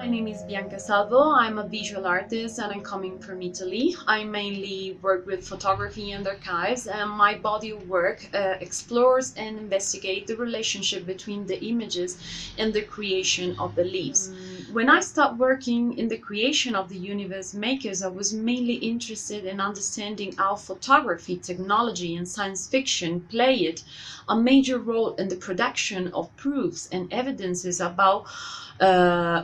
My name is Bianca Salvo. I'm a visual artist and I'm coming from Italy. I mainly work with photography and archives, and my body of work explores and investigates the relationship between the images and the creation of the leaves. When I started working in the creation of the universe makers, I was mainly interested in understanding how photography, technology and science fiction played a major role in the production of proofs and evidences about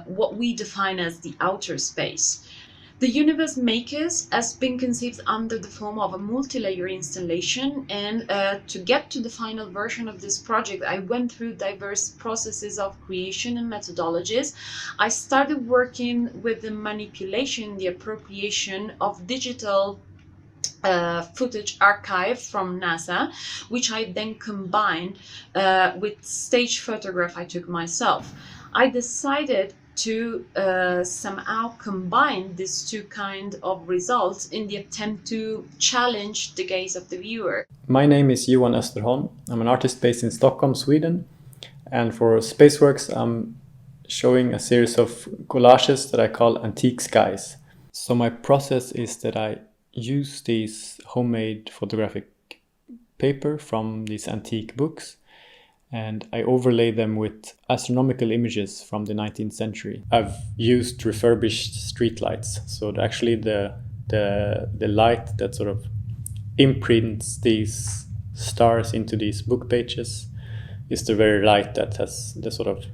what we define as the outer space. The Universe Makers has been conceived under the form of a multi-layer installation, and to get to the final version of this project, I went through diverse processes of creation and methodologies. I started working with the manipulation, the appropriation of digital footage archive from NASA, which I then combined with stage photograph I took myself. I decided to somehow combine these two kinds of results in the attempt to challenge the gaze of the viewer. My name is Johan Österholm. I'm an artist based in Stockholm, Sweden. And for Spaceworks, I'm showing a series of collages that I call antique skies. So my process is that I use these homemade photographic paper from these antique books, and I overlay them with astronomical images from the 19th century. I've used refurbished streetlights, so actually the light that sort of imprints these stars into these book pages is the very light that has the sort of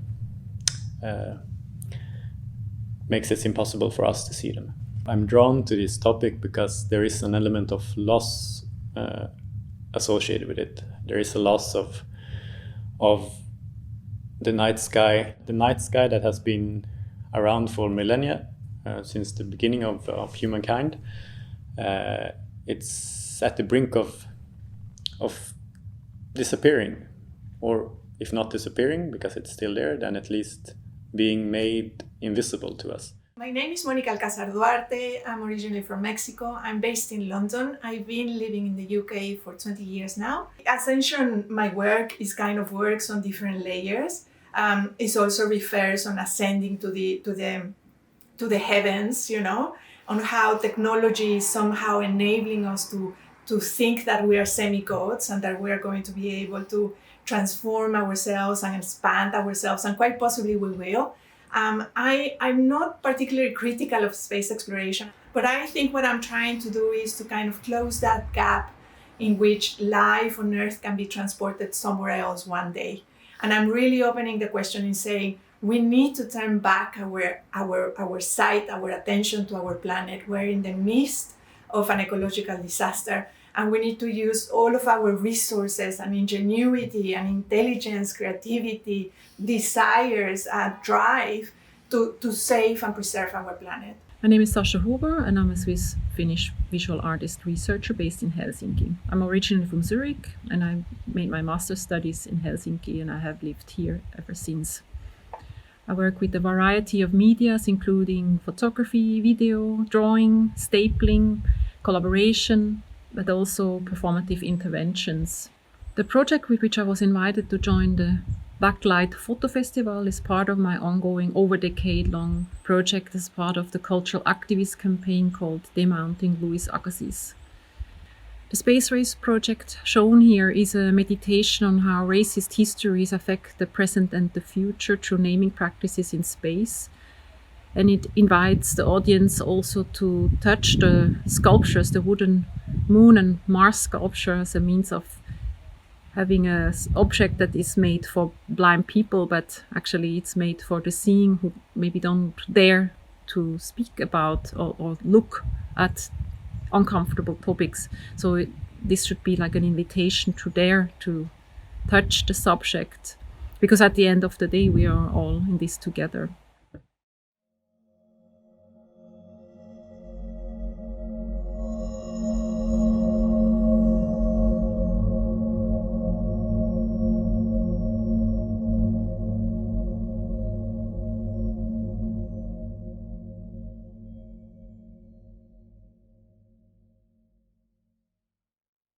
makes it impossible for us to see them. I'm drawn to this topic because there is an element of loss associated with it. There is a loss of the night sky that has been around for millennia, since the beginning of humankind. It's at the brink of disappearing, or if not disappearing because it's still there, then at least being made invisible to us. My name is Mónica Alcázar Duarte. I'm originally from Mexico. I'm based in London. I've been living in the UK for 20 years now. Ascension, my work, is kind of works on different layers. It also refers on ascending to the heavens, you know, on how technology is somehow enabling us to think that we are semi-gods and that we are going to be able to transform ourselves and expand ourselves, and quite possibly we will. I'm not particularly critical of space exploration, but I think what I'm trying to do is to kind of close that gap in which life on Earth can be transported somewhere else one day. And I'm really opening the question in saying we need to turn back our sight, our attention to our planet. We're in the midst of an ecological disaster, and we need to use all of our resources and ingenuity and intelligence, creativity, desires, drive to save and preserve our planet. My name is Sasha Huber, and I'm a Swiss-Finnish visual artist researcher based in Helsinki. I'm originally from Zurich, and I made my master's studies in Helsinki, and I have lived here ever since. I work with a variety of medias, including photography, video, drawing, stapling, collaboration, but also performative interventions. The project with which I was invited to join the Backlight Photo Festival is part of my ongoing over-decade-long project as part of the cultural activist campaign called Demounting Louis Agassiz. The Space Race project shown here is a meditation on how racist histories affect the present and the future through naming practices in space. And it invites the audience also to touch the sculptures, the wooden Moon and Mars sculpture, as a means of having an object that is made for blind people, but actually it's made for the seeing who maybe don't dare to speak about or look at uncomfortable topics. So this should be like an invitation to dare to touch the subject, because at the end of the day we are all in this together.